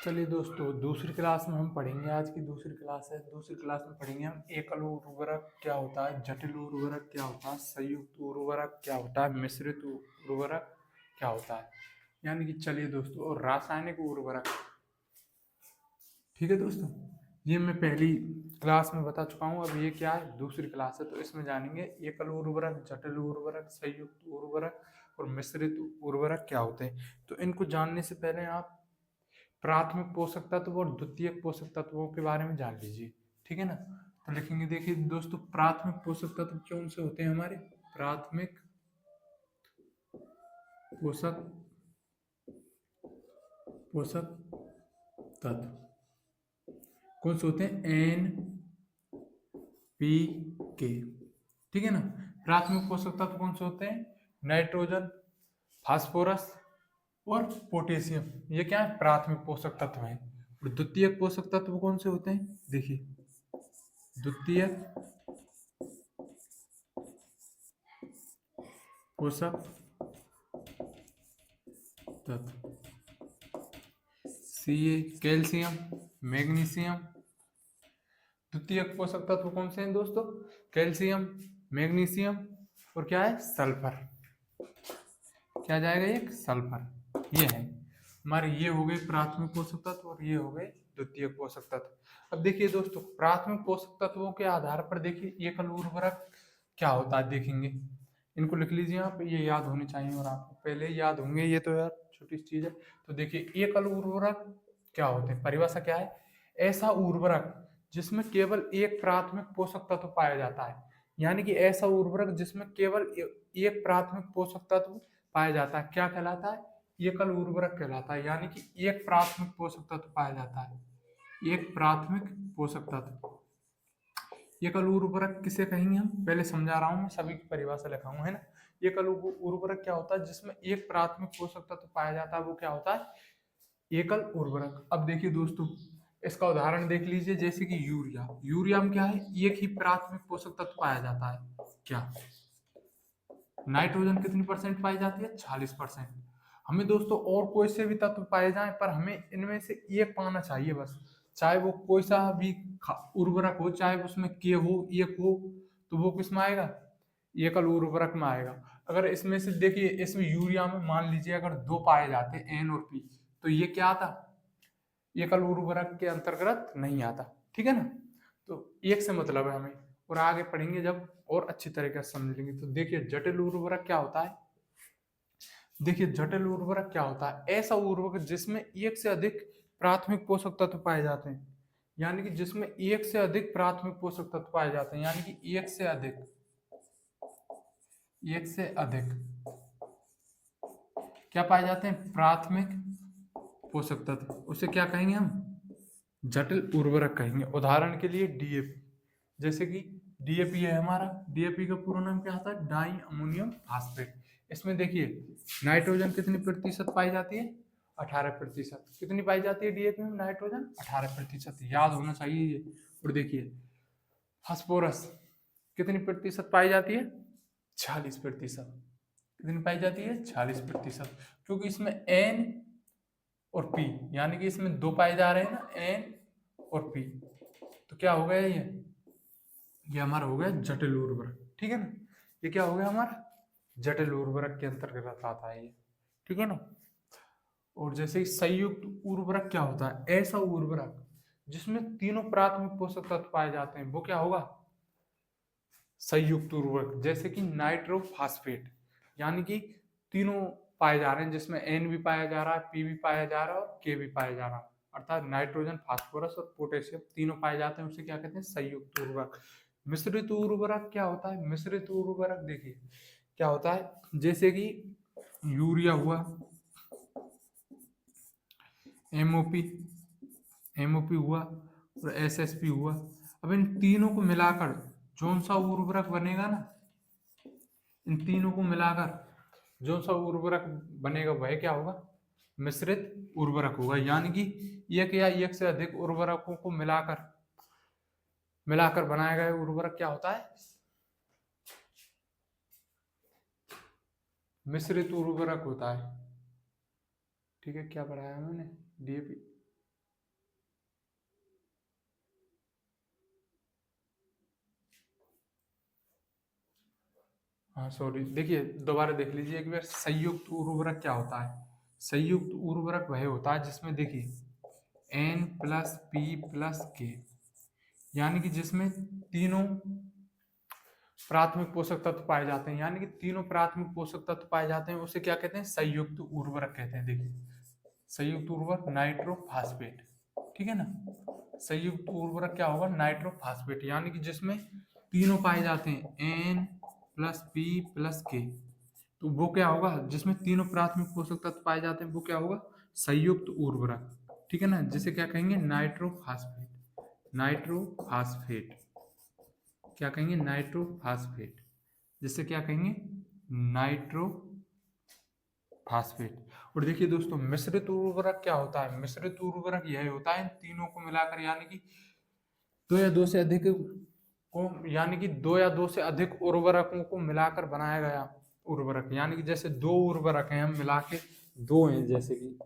चलिए दोस्तों, दूसरी क्लास में हम पढ़ेंगे। आज की दूसरी क्लास है। दूसरी क्लास में पढ़ेंगे हम एकल उर्वरक क्या होता है, जटिल उर्वरक क्या होता है, संयुक्त उर्वरक क्या होता है, मिश्रित उर्वरक क्या होता है। यानी कि चलिए दोस्तों, और रासायनिक उर्वरक। ठीक है दोस्तों, ये मैं पहली क्लास में बता चुका हूँ। अब ये क्या है, दूसरी क्लास है, तो इसमें जानेंगे एकल उर्वरक, जटिल उर्वरक, संयुक्त उर्वरक और मिश्रित उर्वरक क्या होते हैं। तो इनको जानने से पहले आप प्राथमिक पोषक तत्व और द्वितीयक पोषक तत्वों के बारे में जान लीजिए। ठीक है ना। तो लिखेंगे, देखिए दोस्तों, प्राथमिक पोषक तत्व कौन से होते हैं हमारे। प्राथमिक पोषक पोषक तत्व कौन से होते हैं, एन पी के। ठीक है ना। प्राथमिक पोषक तत्व कौन से होते हैं, नाइट्रोजन, फास्फोरस और पोटेशियम। ये क्या है, प्राथमिक पोषक तत्व है। और द्वितीयक पोषक तत्व कौन से होते हैं, देखिए द्वितीयक पोषक तत्व सी, कैल्शियम, मैग्नीशियम। द्वितीयक पोषक तत्व कौन से हैं दोस्तों, कैल्शियम, मैग्नीशियम और क्या है, सल्फर। क्या जाएगा, एक सल्फर। ये है हमारे, ये हो गए प्राथमिक पोषक तत्व और ये हो गए द्वितीयक पोषक तत्व। अब देखिए दोस्तों, प्राथमिक पोषक तत्वों के आधार पर देखिए एकल उर्वरक क्या होता है, देखेंगे। इनको लिख लीजिए आप, ये याद होने चाहिए और आपको पहले ही याद होंगे, ये तो यार छोटी चीज है। तो देखिए एकल उर्वरक क्या होते हैं, परिभाषा क्या है, ऐसा उर्वरक जिसमें केवल एक प्राथमिक पोषक तत्व पाया जाता है। यानी कि ऐसा उर्वरक जिसमें केवल एक प्राथमिक पोषक तत्व पाया जाता है, क्या कहलाता है, एकल उर्वरक कहलाता है। यानी कि एक प्राथमिक पोषक तत्व पाया जाता है, एक प्राथमिक पोषक तत्व। एकल उर्वरक किसे कहेंगे हम, पहले समझा रहा हूं मैं, सभी की परिभाषा लिखा हूं, है ना। एकल उर्वरक क्या होता है, जिसमें एक प्राथमिक पोषक तत्व पाया जाता है, वो क्या होता है, एकल उर्वरक। अब देखिए दोस्तों, इसका उदाहरण देख लीजिए, जैसे कि यूरिया। यूरिया में क्या है, एक ही प्राथमिक पोषक तत्व पाया जाता है, क्या, नाइट्रोजन कितनी परसेंट पाई जाती है, 40%। हमें दोस्तों और कोई से भी तत्व पाए जाएं, पर हमें इनमें से एक पाना चाहिए बस। चाहे वो कोई सा भी उर्वरक हो, चाहे उसमें के हो, एक हो, तो वो किस में आएगा, एकल उर्वरक में आएगा। अगर इसमें से देखिए, इसमें यूरिया में मान लीजिए अगर दो पाए जाते हैं, एन और पी, तो ये क्या आता, एकल उर्वरक के अंतर्गत नहीं आता। ठीक है ना। तो एक से मतलब है हमें, और आगे पढ़ेंगे जब और अच्छी तरीके से समझ लेंगे। तो देखिए जटिल उर्वरक क्या होता है, देखिए जटिल उर्वरक क्या होता है, ऐसा उर्वरक जिसमें एक से अधिक प्राथमिक पोषक तत्व पाए जाते हैं। यानी कि जिसमें एक से अधिक प्राथमिक पोषक तत्व पाए जाते हैं, यानी कि एक से अधिक, एक से अधिक क्या पाए जाते हैं, प्राथमिक पोषक तत्व। उसे क्या कहेंगे हम, जटिल उर्वरक कहेंगे। उदाहरण के लिए डीएपी, जैसे कि डीएपी है हमारा, डीएपी का पूरा नाम क्या होता है, डाई अमोनियम फास्फेट। इसमें देखिए नाइट्रोजन कितनी प्रतिशत पाई जाती है, 18%। कितनी पाई जाती है डीएपी में, नाइट्रोजन 18%, याद होना चाहिए ये। और देखिए फास्फोरस कितनी प्रतिशत पाई जाती है, 46%। कितनी पाई जाती है, 46%। क्योंकि इसमें एन और पी, यानी कि इसमें दो पाए जा रहे हैं ना, एन और पी। तो क्या हो गया, ये हमारा हो गया जटिल उर्वरक। ठीक है ना। ये क्या हो गया हमारा, जटिल उर्वरक के अंतर्गत आता है ये। ठीक है ना। और जैसे ही संयुक्त उर्वरक क्या होता है, ऐसा उर्वरक जिसमें तीनों प्राथमिक पोषक तत्व पाए जाते हैं, वो क्या होगा, संयुक्त उर्वरक। जैसे कि नाइट्रोफास्फेट, यानी कि तीनों पाए जा रहे हैं, जिसमें एन भी पाया जा रहा है, पी भी पाया जा रहा है और के भी पाया जा रहा है। अर्थात नाइट्रोजन, फास्फोरस और पोटेशियम तीनों पाए जाते हैं, उसे क्या कहते हैं, संयुक्त उर्वरक। मिश्रित उर्वरक क्या होता है, मिश्रित उर्वरक देखिए क्या होता है, जैसे कि यूरिया हुआ, एमओपी, एमओपी हुआ और एसएसपी हुआ। अब इन तीनों को मिलाकर कौन सा उर्वरक बनेगा ना, इन तीनों को मिलाकर जो सा उर्वरक बनेगा वह क्या होगा, मिश्रित उर्वरक होगा। यानी कि एक या एक से अधिक उर्वरकों को मिलाकर मिलाकर बनाया गया उर्वरक क्या होता है, मिश्रित उर्वरक होता है। ठीक है, क्या पढ़ाया मैंने, डीएपी, हाँ सॉरी, देखिए दोबारा देख लीजिए एक बार। संयुक्त उर्वरक क्या होता है? संयुक्त उर्वरक वह होता है जिसमें देखिए N+P+K, यानी कि जिसमें तीनों प्राथमिक पोषक तत्व पाए जाते हैं, यानी कि तीनों प्राथमिक पोषक तत्व पाए जाते हैं, उसे क्या कहते हैं? संयुक्त उर्वरक कहते हैं। देखिए संयुक्त उर्वरक नाइट्रोफॉस्फेट, ठीक है ना। संयुक्त उर्वरक क्या होगा? नाइट्रोफॉस्फेट, यानी कि जिसमें तीनों पाए जाते हैं N+P+K। तो वो क्या होगा? जिसमें तीनों प्राथमिक पोषक तत्व पाए जाते हैं वो क्या होगा? संयुक्त उर्वरक, ठीक है ना। जिसे क्या कहेंगे? नाइट्रोफॉस्फेट। नाइट्रोफॉस्फेट क्या कहेंगे? नाइट्रोफॉस्फेट। जिसे क्या कहेंगे? नाइट्रोफॉस्फेट। और देखिए दोस्तों, मिश्रित उर्वरक क्या होता है? मिश्रित उर्वरक यह होता है इन तीनों को मिलाकर, यानी कि दो या दो से अधिक को, यानी कि दो या दो से अधिक उर्वरकों को मिलाकर बनाया गया उर्वरक। यानी कि जैसे दो उर्वरक हैं, हम मिला के दो हैं, जैसे कि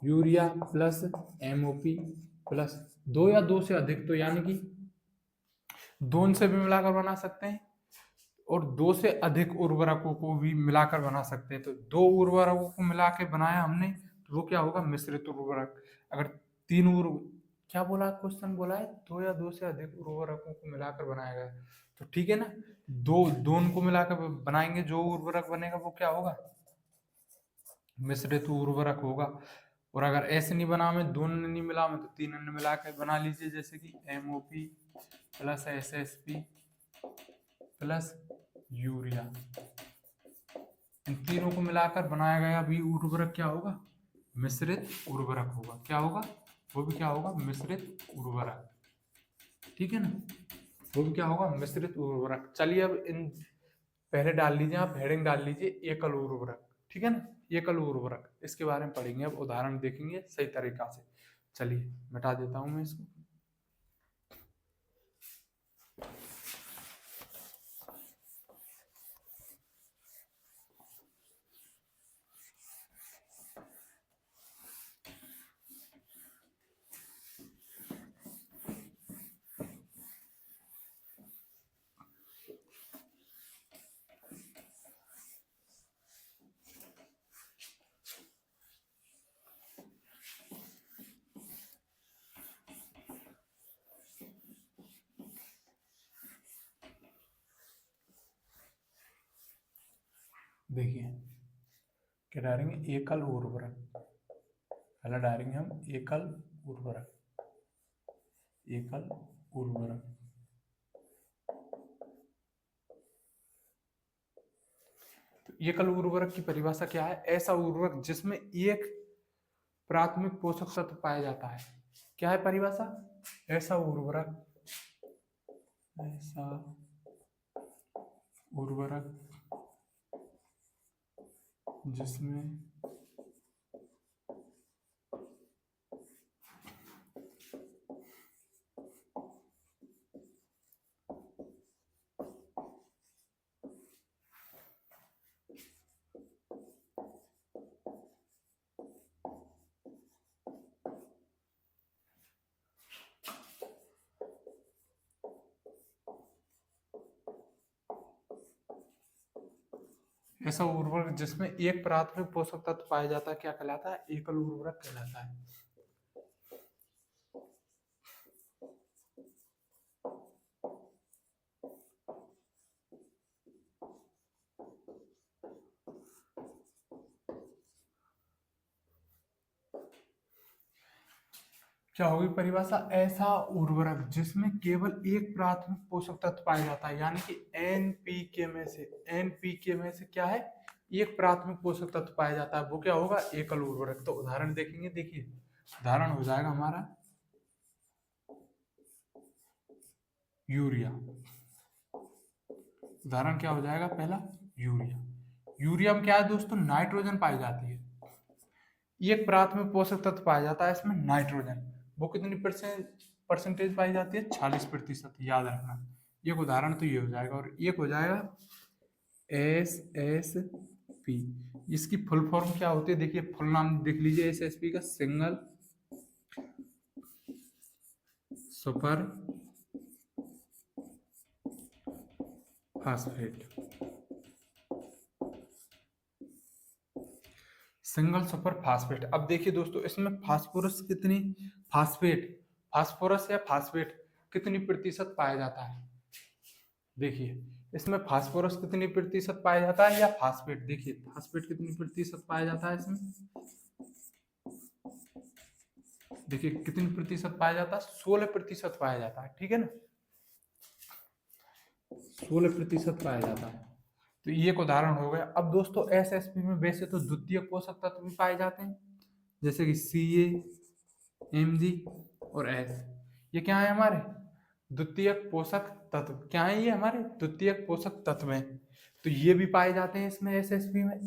यूरिया प्लस MOP प्लस, दो या दो से अधिक, तो यानी कि दो से भी मिलाकर बना सकते हैं और दो से अधिक उर्वरकों को भी मिलाकर बना सकते हैं। तो दो उर्वरकों को मिला के बनाया हमने, तो वो क्या होगा? मिश्रित उर्वरक। अगर तीन क्या बोला? क्वेश्चन बोला है दो या दो से अधिक उर्वरकों को मिलाकर बनाया गया, तो ठीक है ना। दोनों को मिलाकर बनाएंगे, जो उर्वरक बनेगा वो क्या होगा? मिश्रित उर्वरक होगा। और अगर ऐसे नहीं बना में, दोनों ने नहीं मिला में, तो तीन ने मिला के बना लीजिए, जैसे कि MOP plus SSP plus urea. इन तीनों को मिलाकर बनाया गया भी उर्वरक क्या होगा? मिश्रित उर्वरक होगा। क्या होगा? वो भी क्या होगा? मिश्रित उर्वरक, ठीक है ना। वो भी क्या होगा? मिश्रित उर्वरक। चलिए अब इन पहले डाल लीजिए, आप हेडिंग डाल लीजिए एकल उर्वरक, ठीक है ना। एकल उर्वरक, इसके बारे में पढ़ेंगे, अब उदाहरण देखेंगे सही तरीका से। चलिए मिटा देता हूं मैं इसको। देखिए क्या डालेंगे? एकल उर्वरक। पहला डालेंगे हम एकल उर्वरक। एकल उर्वरक, तो एकल उर्वरक की परिभाषा क्या है? ऐसा उर्वरक जिसमें एक प्राथमिक पोषक तत्व पाया जाता है। क्या है परिभाषा? ऐसा उर्वरक, ऐसा उर्वरक जिसमें ऐसा उर्वरक जिसमें एक प्राथमिक पोषक तत्व पाया जाता है, क्या कहलाता है? एकल उर्वरक कहलाता है। क्या होगी परिभाषा? ऐसा उर्वरक जिसमें केवल एक प्राथमिक पोषक तत्व पाया जाता है, यानी कि NPK में से, NPK में से क्या है? एक प्राथमिक पोषक तत्व पाया जाता है, वो क्या होगा? एकल उर्वरक। तो उदाहरण देखेंगे, देखिए उदाहरण हो जाएगा हमारा यूरिया। उदाहरण क्या हो जाएगा? पहला यूरिया। यूरिया में क्या है दोस्तों? नाइट्रोजन पाई जाती है। एक प्राथमिक पोषक तत्व पाया जाता है इसमें, नाइट्रोजन। वो कितनी परसेंटेज पाई जाती है? 40%, याद रखना। एक उदाहरण तो ये हो जाएगा, और एक हो जाएगा SSP। इसकी फुल फॉर्म क्या होती है? देखिए फुल नाम देख लीजिए SSP का, single super phosphate. Single super phosphate. अब देखिए दोस्तों, इसमें फास्फोरस कितनी, फास्फोरस या फास्फेट कितनी प्रतिशत पाया जाता है? देखिए इसमें फास्फोरस कितनी प्रतिशत पाया जाता है, या फास्फेट, देखिए फास्फेट कितनी प्रतिशत पाया जाता है इसमें, देखिए कितनी प्रतिशत पाया जाता है, 16% पाया जाता है, ठीक है ना, 16% पाया जाता है। तो ये एक उदाहरण हो गया। अब दोस्तों एसएसपी में वैसे तो द्वितीयक पोषक तत्व भी पाए जाते हैं, जैसे कि CaMg और S, ये क्या है हमारे द्वितीयक पोषक तत्व, क्या है ये हमारे द्वितीयक पोषक तत्व हैं, तो ये भी पाए जाते हैं इसमें एसएसपी में।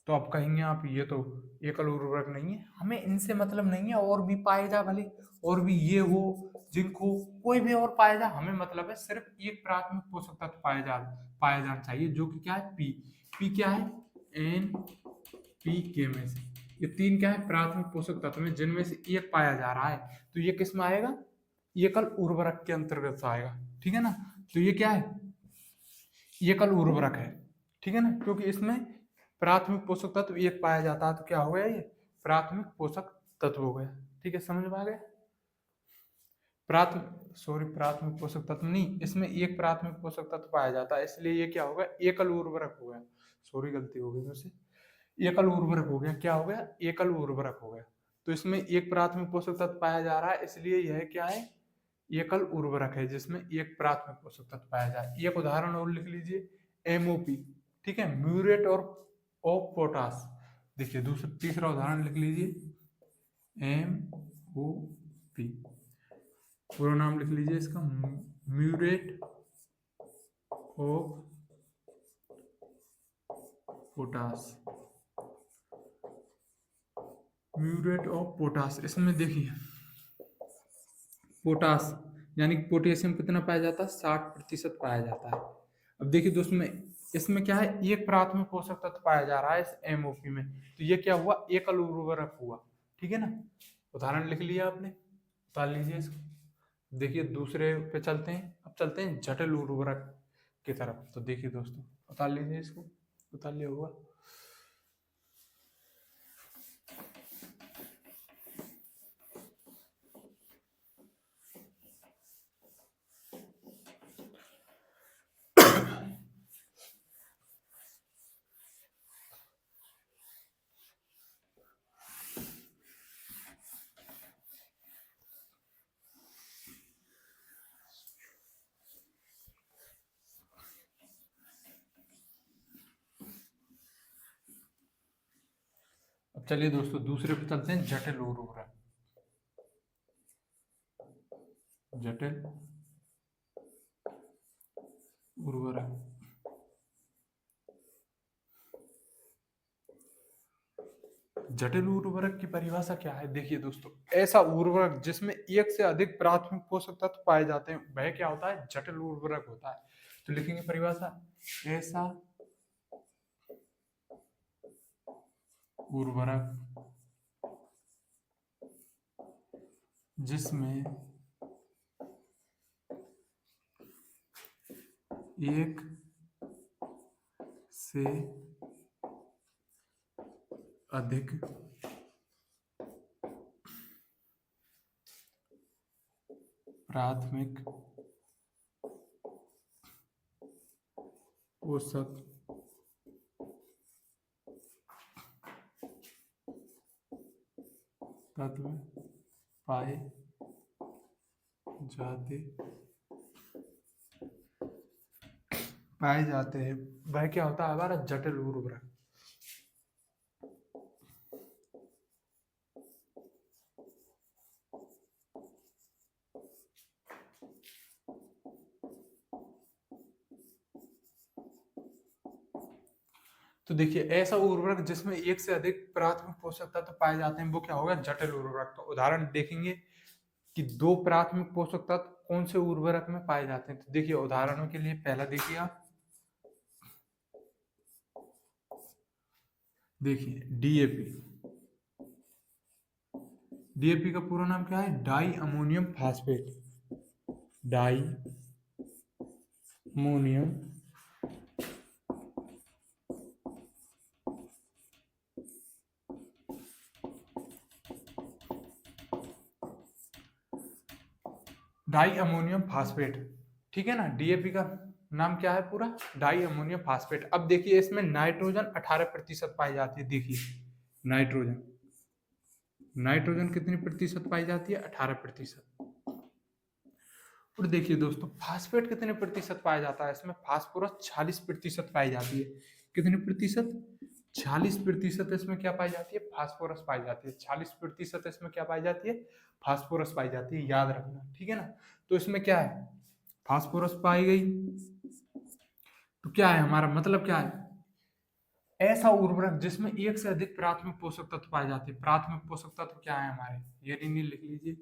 तो आप कहेंगे आप ये तो एकल उर्वरक नहीं है, हमें इनसे मतलब नहीं है, और भी पाए जा भले, और भी ये हो जिंक हो, कोई भी और पाया जा, हमें मतलब है सिर्फ एक प्राथमिक पोषक तत्व पाया जाना चाहिए, जो कि क्या है पी क्या है NPK में से ये 3 क्या है प्राथमिक पोषक तत्व में, जिनमें से एक पाया जा रहा है, तो ये किस में आएगा, एकल उर्वरक के अंतर्गत आएगा, ठीक है ना। तो ये क्या है, एकल उर्वरक है, ठीक है ना, क्योंकि इसमें प्राथमिक पोषक तत्व एक पाया जाता है, तो क्या हो गया ये प्राथमिक पोषक तत्व हो गया, ठीक है, समझ में आ गया। प्राथमिक पोषक तत्व नहीं, इसमें एक प्राथमिक पोषक तत्व पाया जाता है, इसलिए ये क्या होगा एकल उर्वरक हो गया, सॉरी गलती हो गई मुझसे, एकल उर्वरक हो गया, क्या हो गया एकल उर्वरक हो गया। तो इसमें एक प्राथमिक पोषक तत्व पाया जा रहा है, इसलिए यह क्या है एकल उर्वरक है, जिसमें एक प्राथमिक पोषक तत्व पाया जाए। एक उदाहरण और लिख लीजिए MOP, ठीक है, म्यूरेट और ऑफ पोटास। देखिए दूसरा तीसरा उदाहरण लिख लीजिए MOP, पूरा नाम लिख लीजिए इसका, muriate of potash, muriate of potash. इसमें देखिए पोटास यानी कि पोटेशियम कितना पाया जाता है, 60% पाया जाता है। अब देखिए दोस्तों में इसमें क्या है एक प्राथमिक पोषक तत्व पाया जा रहा है इस MOP में, तो ये क्या हुआ एकल उर्वरक हुआ, ठीक है ना। उदाहरण लिख लिया आपने, उतार लीजिए इसको। देखिए दूसरे पे चलते हैं, अब चलते हैं जटिल उर्वरक की तरफ। तो देखिए दोस्तों उतार लीजिए इसको, उतार लिया हुआ। अब चलिए दोस्तों दूसरे पे चलते हैं जटिल उर्वरक, जटिल उर्वरक। जटिल उर्वरक की परिभाषा क्या है, देखिए दोस्तों ऐसा उर्वरक जिसमें एक से अधिक प्राथमिक पोषक तत्व पाए जाते हैं वह क्या होता है जटिल उर्वरक होता है। तो लिखेंगे परिभाषा, ऐसा उर्वरक जिसमें एक से अधिक प्राथमिक पोषक तत्व पाए जाते हैं वह क्या होता है हमारा जटिल उर्वरक। तो देखिए ऐसा उर्वरक जिसमें एक से अधिक प्राथमिक पोषक तत्व पाए जाते हैं वो क्या होगा जटिल उर्वरक। तो उदाहरण देखेंगे कि दो प्राथमिक पोषक तत्व कौन से उर्वरक में पाए जाते हैं। तो देखिए उदाहरणों के लिए पहला देखिए आप, देखिए डीएपी का पूरा नाम क्या है di ammonium phosphate, di ammonium di ammonium phosphate, ठीक है ना। डीएपी का नाम क्या है पूरा, डाई अमोनियम फास्फेट। अब देखिए इसमें नाइट्रोजन 18% पाई जाती है। देखिए नाइट्रोजन, नाइट्रोजन कितनी प्रतिशत पाई जाती है, 18%। और देखिए दोस्तों फास्फेट कितने प्रतिशत पाया जाता है, इसमें फास्फोरस 46% पाई जाती है। कितने प्रतिशत, 46% इसमें क्या पाई जाती है, फास्फोरस पाई जाती है। 46% इसमें क्या पाई जाती है, फास्फोरस पाई जाती है, याद रखना, ठीक है ना। तो इसमें क्या है, फास्फोरस पाई गई, तो क्या है हमारा मतलब क्या है, ऐसा उर्वरक जिसमें एक से अधिक प्राथमिक पोषक तत्व पाए जाते हैं। प्राथमिक पोषक तत्व क्या है हमारे, ये नहीं लिख लीजिए,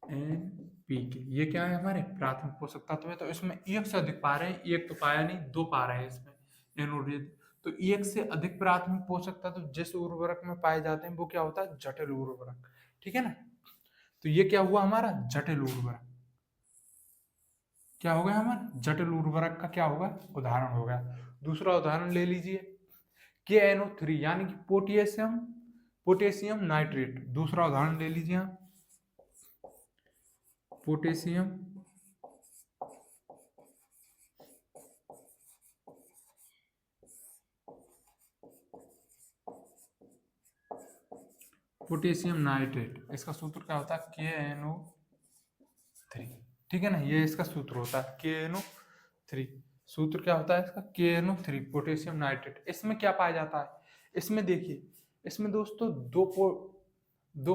NPK, ये क्या है हमारे प्राथमिक पोषक तत्व है। तो इसमें एक से अधिक पा रहे हैं, एक तो पाया नहीं, दो पा रहे हैं इसमें एनोडेट। तो एक से अधिक प्राथमिक पोषक तत्व जिस उर्वरक में पाए जाते हैं वो क्या होता है, जटिल उर्वरक, ठीक है ना। तो ये क्या हुआ हमारा, जटिल उर्वरक। क्या हो गया हमारा, जटिल उर्वरक का क्या होगा, उदाहरण हो गया। दूसरा उदाहरण ले लीजिए, KNO3 यानी कि पोटेशियम, पोटेशियम नाइट्रेट। दूसरा उदाहरण ले लीजिए आप, पोटेशियम पोटेशियम नाइट्रेट। इसका सूत्र क्या होता है, KNO3, ठीक है ना। ये इसका सूत्र होता है KNO3। सूत्र क्या होता है इसका, KNO3 पोटेशियम नाइट्रेट। इसमें क्या पाया जाता है, इसमें देखिए, इसमें दोस्तों दो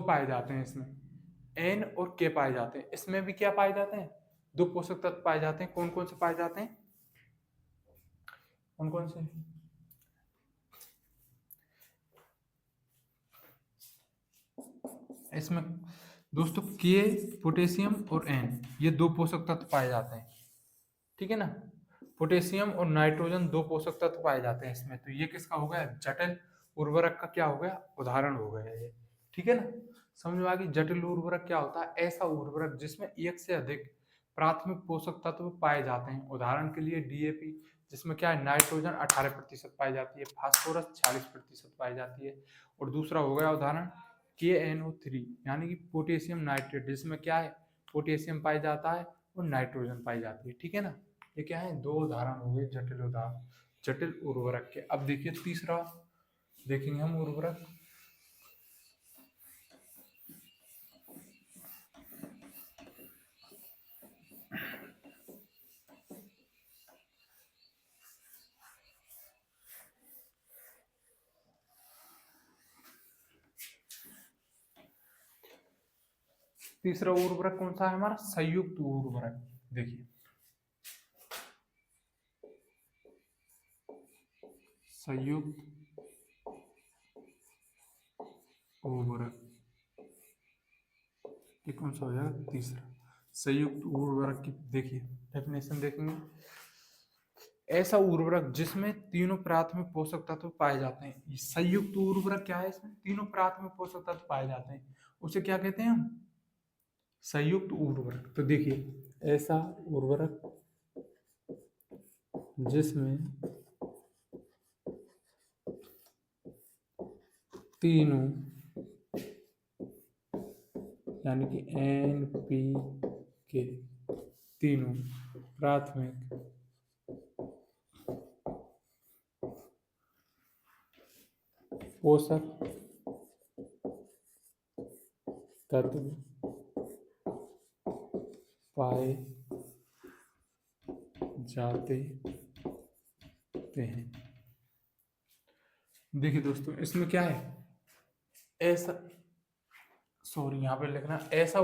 पाए जाते हैं इसमें, N और K पाए जाते हैं। इसमें भी क्या पाए जाते हैं, दो पोषक तत्व पाए जाते हैं। कौन कौन से पाए जाते हैं, कौन कौन से, इसमें दोस्तों के, पोटेशियम और N, ये दो पोषक तत्व पाए जाते हैं, ठीक है ना। पोटेशियम और नाइट्रोजन दो पोषक तत्व पाए जाते हैं इसमें। तो ये किसका हो गया, जटिल उर्वरक का क्या हो गया, उदाहरण हो गया ये, ठीक है ना। समझ में आ गई। जटिल उर्वरक क्या होता है, ऐसा उर्वरक जिसमें एक से अधिक प्राथमिक पोषक तत्व पाए जाते हैं। उदाहरण के लिए DAP, जिसमें क्या है, नाइट्रोजन 18% पाई जाती है, फास्फोरस 40% पाई जाती है। और दूसरा हो गया उदाहरण KNO3 यानी कि पोटेशियम नाइट्रेट, जिसमें क्या है, पोटेशियम पाया जाता है और नाइट्रोजन पाई जाती है, ठीक है ना। ये क्या है, दो उदाहरण हो गए जटिल उदाहरण, जटिल उर्वरक के। अब देखिए तीसरा देखेंगे हम उर्वरक, तीसरा उर्वरक कौन सा है हमारा, संयुक्त उर्वरक। देखिए संयुक्त उर्वरक, ये कौन सा हो जाएगा, तीसरा। संयुक्त उर्वरक की देखिए डेफिनेशन देखेंगे, ऐसा उर्वरक जिसमें तीनों प्राथमिक पोषक तत्व पाए जाते हैं। ये संयुक्त उर्वरक क्या है, इसमें तीनों प्राथमिक पोषक तत्व पाए जाते हैं, उसे क्या कहते हैं हम, संयुक्त उर्वरक। तो देखिए ऐसा उर्वरक जिसमें तीनों यानी कि NPK, तीनों प्राथमिक पोषक तत्व पाए जाते हैं। देखिए दोस्तों इसमें क्या है, ऐसा, सॉरी यहाँ पे लिखना, ऐसा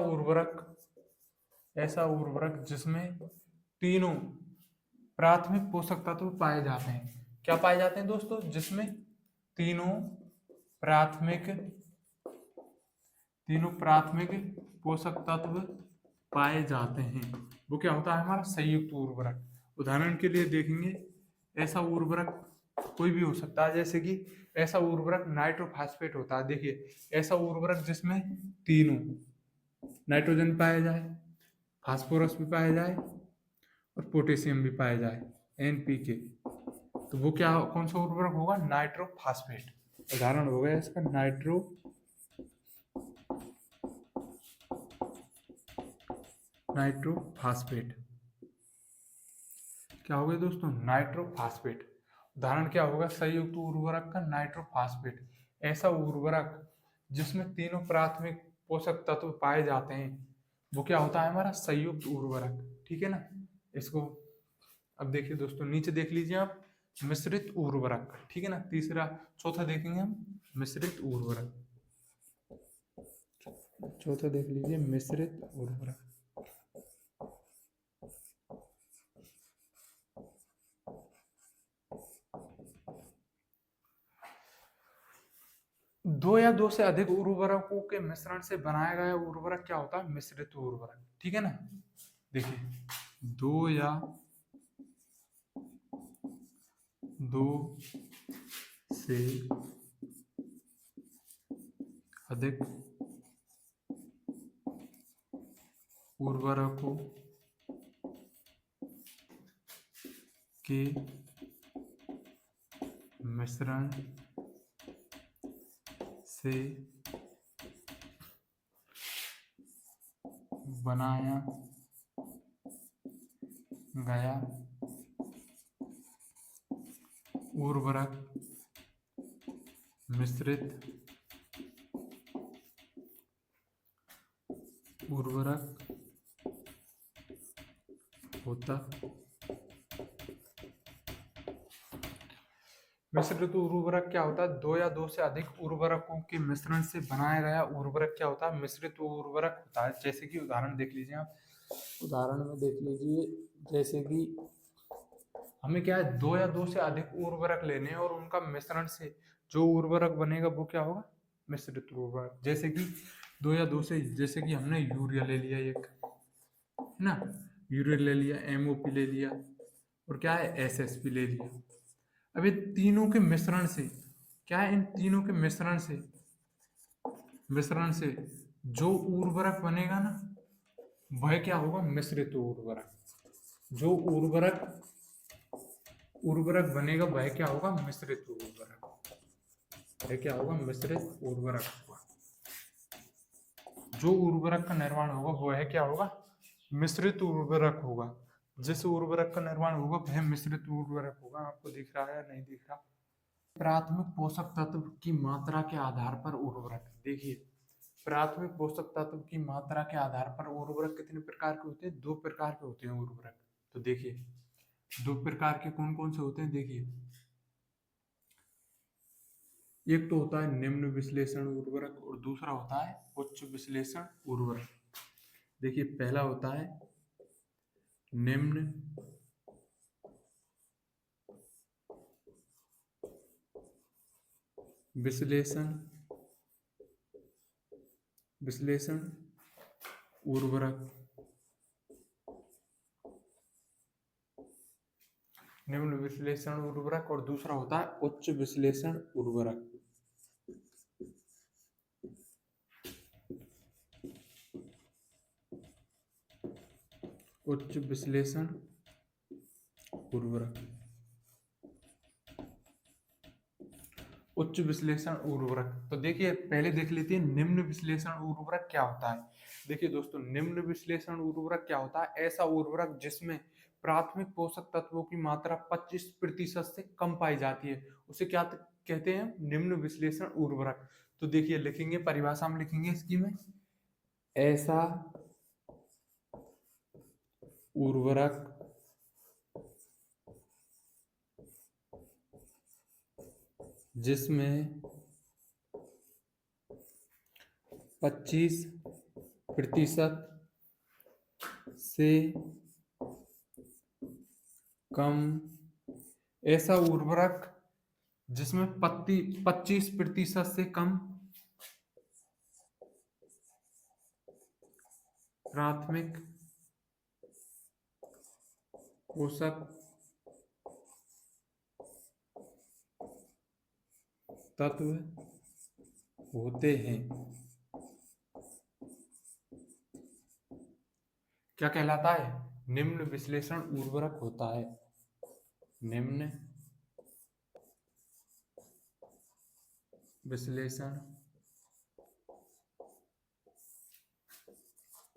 उर्वरक जिसमें तीनों प्राथमिक पोषक तत्व पाए जाते हैं। क्या पाए जाते हैं दोस्तों, जिसमें तीनों प्राथमिक पोषक तत्व पाए जाते हैं, वो क्या होता है हमारा संयुक्त उर्वरक। उदाहरण के लिए देखेंगे, ऐसा उर्वरक कोई भी हो सकता है, जैसे कि ऐसा उर्वरक नाइट्रोफॉस्फेट होता है। देखिए ऐसा उर्वरक जिसमें तीनों नाइट्रोजन पाया जाए, फास्फोरस भी पाया जाए और पोटेशियम भी पाया जाए, NPK, तो वो क्या, कौन सा उर्वरक होगा, नाइट्रोफॉस्फेट। उदाहरण हो गया इसका नाइट्रोफॉस्फेट। क्या हो गया दोस्तों? नाइट्रोफॉस्फेट। उदाहरण क्या होगा? संयुक्त उर्वरक का नाइट्रोफॉस्फेट। ऐसा उर्वरक जिसमें तीनों प्राथमिक पोषक तत्व पाए जाते हैं, वो क्या होता है? हमारा संयुक्त उर्वरक। ठीक है ना? इसको अब देखिए दोस्तों, नीचे देख लीजिए आप, मिश्रित उर्वरक। ठीक है ना? तीसरा चौथा देखेंगे हम मिश्रित उर्वरक। चौथा देख लीजिए मिश्रित उर्वरक। दो या दो से अधिक उर्वरकों के मिश्रण से बनाया गया उर्वरक क्या होता है? मिश्रित उर्वरक। ठीक है ना? देखिए, दो से अधिक उर्वरकों के मिश्रण से बनाया गया उर्वरक मिश्रित उर्वरक होता। मिश्रित उर्वरक क्या होता है? दो या दो से अधिक उर्वरकों के मिश्रण से बनाया गया उर्वरक क्या होता है? मिश्रित उर्वरक होता है। जैसे कि उदाहरण देख लीजिए आप, उदाहरण में देख लीजिए, जैसे कि हमें क्या है? दो या दो से अधिक उर्वरक लेने हैं और उनका मिश्रण से जो उर्वरक बनेगा वो क्या होगा? मिश्रित उर्वरक। जैसे कि दो या दो से, जैसे कि हमने यूरिया ले लिया एक, है ना? यूरिया ले लिया, MOP ले लिया, और क्या है? SSP ले लिया। अब ये तीनों के मिश्रण से क्या है? इन तीनों के मिश्रण से जो उर्वरक बनेगा ना, वह क्या होगा? मिश्रित उर्वरक। जो उर्वरक बनेगा वह क्या होगा? मिश्रित उर्वरक। वह क्या होगा? मिश्रित उर्वरक होगा। जो उर्वरक का निर्माण होगा वह क्या होगा? मिश्रित उर्वरक होगा। जिस उर्वरक का निर्माण होगा वह मिश्रित उर्वरक होगा। आपको दिख रहा है या नहीं दिख रहा? प्राथमिक पोषक तत्व की मात्रा के आधार पर उर्वरक। देखिए, प्राथमिक पोषक तत्व की मात्रा के आधार पर उर्वरक कितने प्रकार के होते हैं? दो प्रकार के होते हैं उर्वरक। तो देखिए, दो प्रकार के कौन कौन से होते हैं? देखिए, एक तो होता है निम्न विश्लेषण उर्वरक और दूसरा होता है उच्च विश्लेषण उर्वरक। देखिए, पहला होता है निम्न विश्लेषण उर्वरक। निम्न विश्लेषण उर्वरक और दूसरा होता है उच्च विश्लेषण उर्वरक। उच्च विश्लेषण उर्वरक। उच्च विश्लेषण उर्वरक। तो देखिए, पहले देख लेते हैं निम्न विश्लेषण उर्वरक क्या होता है। देखिए दोस्तों, निम्न विश्लेषण उर्वरक क्या होता है? ऐसा उर्वरक जिसमें प्राथमिक पोषक तत्वों की मात्रा 25% से कम पाई जाती है, उसे क्या कहते हैं? निम्न विश्लेषण उर्वरक। तो देखिए, लिखेंगे, परिभाषा में लिखेंगे इसकी में, ऐसा उर्वरक जिसमें 25% से कम। ऐसा उर्वरक जिसमें 25% से कम प्राथमिक पोषक तत्व होते हैं, क्या कहलाता है? निम्न विश्लेषण उर्वरक होता है। निम्न विश्लेषण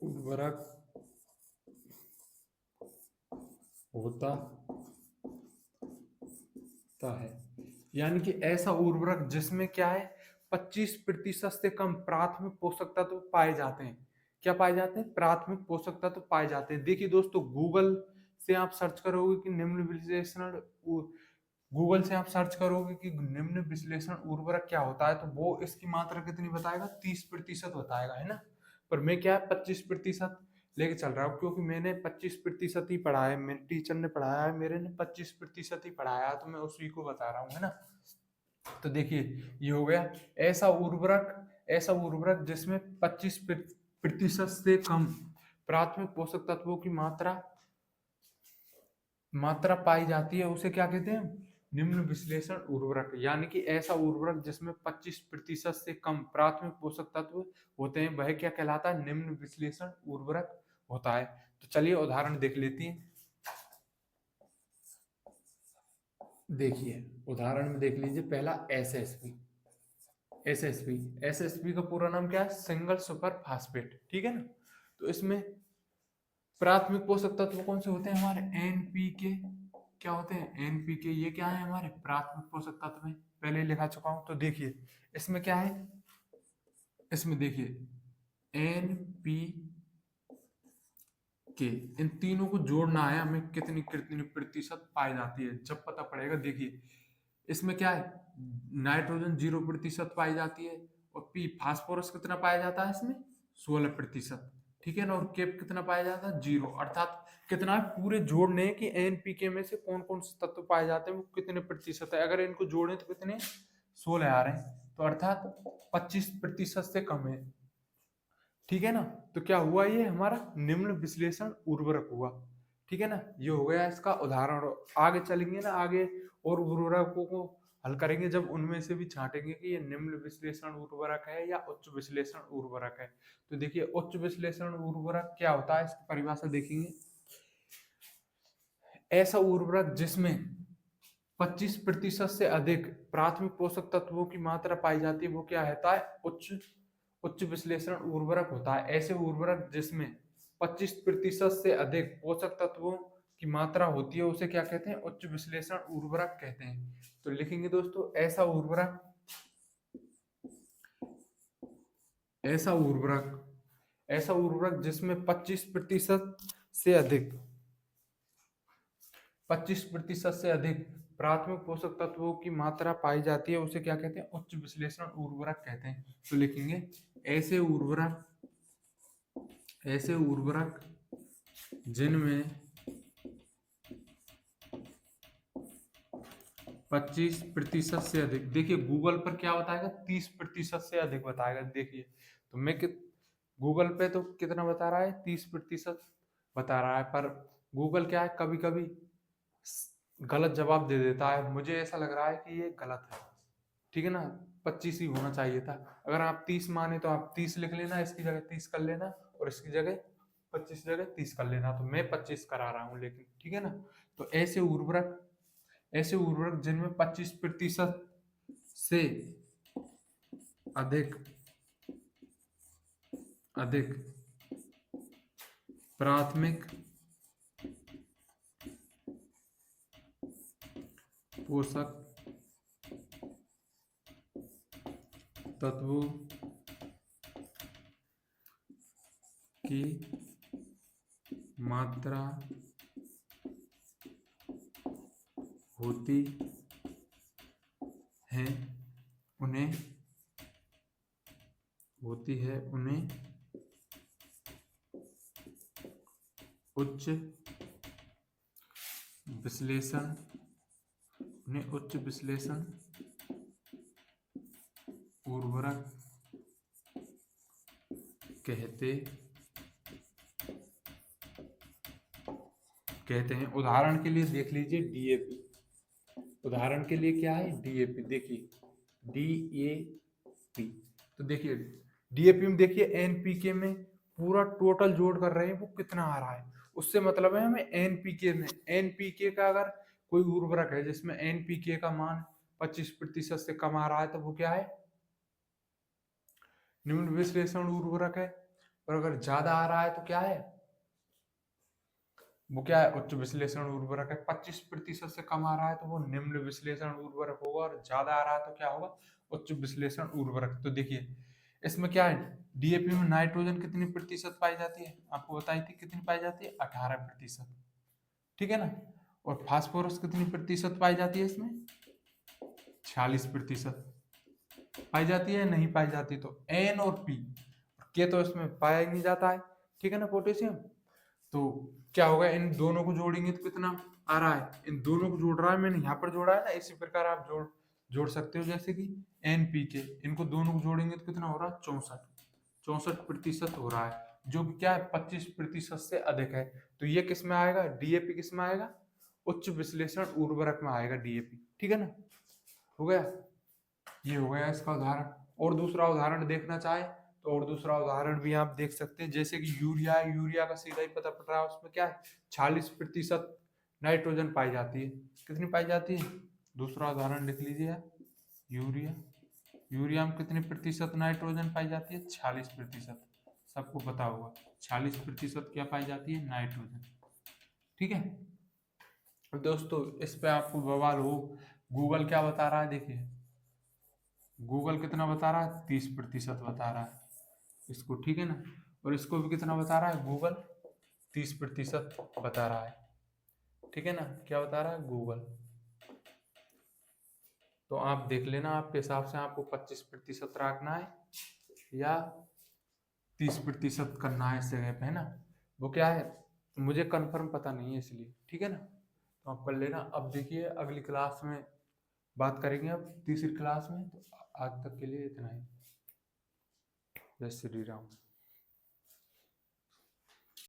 उर्वरक होता है, यानी कि ऐसा उर्वरक जिसमें क्या है 25% से कम प्राथमिक पोषक तत्व पाए जाते हैं। क्या पाए जाते हैं? प्राथमिक पोषक तत्व पाए जाते हैं। देखिए दोस्तों, गूगल से आप सर्च करोगे कि निम्न विश्लेषण गूगल से आप सर्च करोगे कि निम्न विश्लेषण उर्वरक क्या होता है, तो वो इसकी मात्रा कितनी बताएगा? 30% बताएगा, है ना। पर मैं क्या है 25% लेके चल रहा हूँ, क्योंकि मैंने 25% ही पढ़ा है, मेरे टीचर ने पढ़ाया है, मेरे ने 25% ही पढ़ाया है, तो मैं उसी को बता रहा हूँ, है ना। तो देखिए ये हो गया ऐसा उर्वरक जिसमें 25% से कम प्राथमिक पोषक तत्वों की मात्रा पाई जाती है, उसे क्या कहते हैं? निम्न विश्लेषण उर्वरक। यानी कि ऐसा उर्वरक जिसमें 25% से कम प्राथमिक पोषक तत्व होते हैं, वह क्या कहलाता है? निम्न विश्लेषण उर्वरक होता है। तो चलिए उदाहरण देख लेते हैं। देखिए उदाहरण में देख लीजिए, पहला एसएसपी। एसएसपी का पूरा नाम क्या है? सिंगल सुपर फास्फेट, ठीक है ना। तो इसमें प्राथमिक पोषक तत्व कौन से होते हैं हमारे? एनपीके। क्या होते हैं? एनपीके। ये क्या है हमारे प्राथमिक पोषक तत्व में, पहले लिखा चुका हूं। तो देखिए इसमें क्या है, इसमें देखिए एनपी के, इन तीनों को जोड़ना है हमें, कितनी कितनी प्रतिशत पाई जाती है जब पता पड़ेगा। देखिए इसमें क्या है, नाइट्रोजन 0% पाई जाती है, और पी फास्फोरस कितना पाया जाता है इसमें? 16%, ठीक है ना। और केप कितना पाया जाता है? 0। अर्थात कितना है, पूरे जोड़ने कि एनपीके में से कौन कौन से तत्व पाए जाते हैं, वो कितने प्रतिशत है। अगर इनको जोड़े तो कितने? 16 आ रहे हैं, तो अर्थात 25% से कम है, ठीक है ना। तो क्या हुआ, ये हमारा निम्न विश्लेषण उर्वरक हुआ, ठीक है ना। ये हो गया इसका उदाहरण। आगे चलेंगे ना, आगे और उर्वरकों को हल करेंगे, जब उनमें से भी छांटेंगे कि ये निम्न विश्लेषण उर्वरक है या उच्च विश्लेषण उर्वरक है। तो देखिए उच्च विश्लेषण उर्वरक क्या होता है, इसकी परिभाषा देखेंगे। ऐसा उर्वरक जिसमें 25% से अधिक प्राथमिक पोषक तत्वों की मात्रा पाई जाती है, वो क्या होता है? उच्च विश्लेषण उर्वरक होता है। ऐसे उर्वरक जिसमें 25% से अधिक पोषक तत्वों की मात्रा होती है, उसे क्या कहते हैं? उच्च विश्लेषण उर्वरक कहते हैं। तो लिखेंगे दोस्तों, ऐसा उर्वरक जिसमें 25% से अधिक प्राथमिक पोषक तत्वों की मात्रा पाई जाती है, उसे क्या कहते हैं? उच्च विश्लेषण उर्वरक कहते हैं। तो लिखेंगे ऐसे उर्वरक जिनमें 25% से अधिक, देखिए गूगल पर क्या बताएगा? 30% से अधिक बताएगा। देखिए तो गूगल पे तो कितना बता रहा है? 30% बता रहा है, पर गूगल क्या है, कभी कभी गलत जवाब दे देता है। मुझे ऐसा लग रहा है कि ये गलत है, ठीक है ना। 25 ही होना चाहिए था। अगर आप 30 माने तो आप 30 लिख लेना, इसकी जगह 30 कर लेना, और इसकी जगह 25 जगह 30 कर लेना। तो मैं 25 करा रहा हूँ, लेकिन ठीक है ना। तो ऐसे उर्वरक जिनमें 25% से अधिक अधिक प्राथमिक पोषक तत्वों की मात्रा होती है उन्हें उच्च विश्लेषण उर्वरक कहते हैं। उदाहरण के लिए देख लीजिए डीएपी। उदाहरण के लिए क्या है? डीएपी। देखिए डीएपी, तो देखिए डीएपी में देखिए एनपीके में पूरा टोटल जोड़ कर रहे हैं, वो कितना आ रहा है, उससे मतलब है हमें एनपीके में। एनपीके का अगर कोई उर्वरक है जिसमें एनपीके का मान 25% से कम आ रहा है, तो वो क्या है? निम्न विश्लेषण उर्वरक है। और अगर ज्यादा आ रहा है तो क्या है? वो क्या है, उच्च विश्लेषण उर्वरक है। 25% से कम आ रहा है तो वो निम्न विश्लेषण उर्वरक होगा, और ज्यादा आ रहा है तो क्या होगा, उच्च विश्लेषण उर्वरक। तो देखिए इसमें क्या है, डीएपी में नाइट्रोजन कितनी प्रतिशत पाई जाती है, आपको बताई थी कितनी पाई जाती है, 18%, ठीक है ना। और फास्फोरस कितनी प्रतिशत पाई जाती है इसमें, 46% पाई जाती है, नहीं पाई जाती। तो एन और पी के तो इसमें पाया ही नहीं जाता है, ठीक है ना, पोटेशियम। तो क्या होगा, इन दोनों को जोड़ेंगे तो कितना आ रहा है, इन दोनों को जोड़ रहा है, मैंने यहाँ पर जोड़ा है ना, इसी प्रकार आप जोड़ जोड़ सकते हो, जैसे कि एन पी के, इनको दोनों को जोड़ेंगे तो कितना हो रहा है, 64% हो रहा है, जो कि क्या है 25% से अधिक है। तो ये किस में आएगा, डीएपी किस में आएगा, उच्च विश्लेषण उर्वरक में आएगा डीएपी, ठीक है ना। हो गया, ये हो गया इसका उदाहरण। और दूसरा उदाहरण देखना चाहे तो और दूसरा उदाहरण भी आप देख सकते हैं, जैसे कि यूरिया है, यूरिया का सीधा ही पता पड़ रहा है, उसमें क्या है 46% नाइट्रोजन पाई जाती है, कितनी पाई जाती है, दूसरा उदाहरण लिख लीजिए आप, यूरिया, यूरिया में कितने प्रतिशत नाइट्रोजन पाई जाती है, 46%, सबको पता होगा 46% क्या पाई जाती है, नाइट्रोजन, ठीक है। अब दोस्तों इस पे आपको बवाल हो, गूगल क्या बता रहा है, देखिए गूगल कितना बता रहा है, 30% बता रहा है इसको, ठीक है ना। और इसको भी कितना बता रहा है गूगल, 30% बता रहा है, ठीक है ना, क्या बता रहा है गूगल। तो आप देख लेना आपके हिसाब से, आपको 25% रखना है या 30% करना है इस जगह पे, है ना। वो क्या है, मुझे कंफर्म पता नहीं है इसलिए, ठीक है ना। तो आप कर लेना। अब देखिए अगली क्लास में बात करेंगे, अब तीसरी क्लास में। तो आज तक के लिए इतना ही। जय श्री राम।